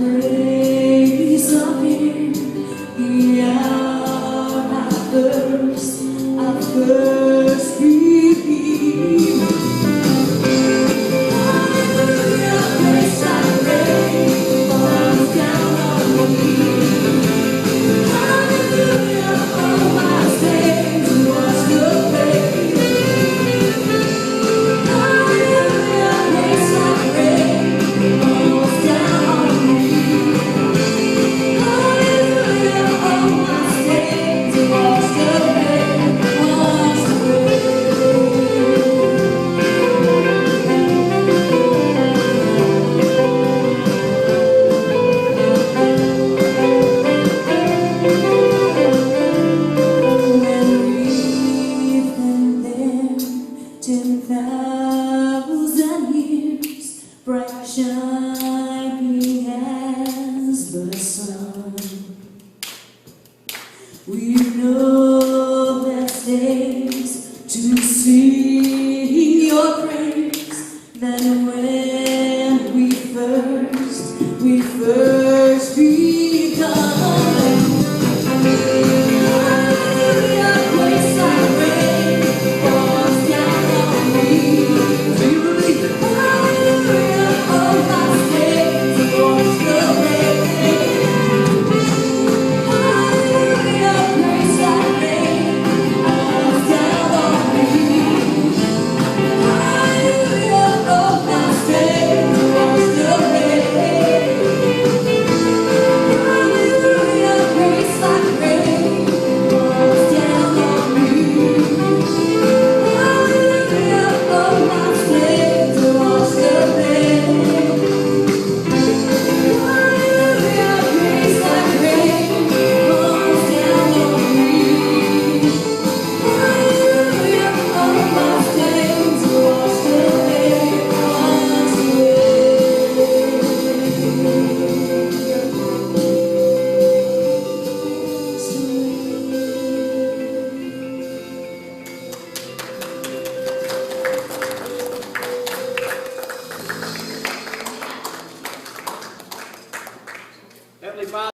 praise of Him, the hour I first believed. Hallelujah, grace like rain falls down on me. Hallelujah, all my sins washed away. Hallelujah, grace like rain falls down on me. Hallelujah, all my sins washed away, washed away. When we've been there 10,000 years, bright shining as the sun, we know there's days to sing your praise. Then when we first begun. Hallelujah, grace like rain falls down on me. Do you believe it? Hallelujah, all my sins washed away. Hallelujah, grace like rain falls down on me. Hallelujah, all my sins washed away. Hallelujah, grace like rain falls down on me. Hallelujah, all my sins washed away. Hallelujah, grace like rain falls down on me. Hallelujah, all my sins washed away, washed away. Heavenly Father.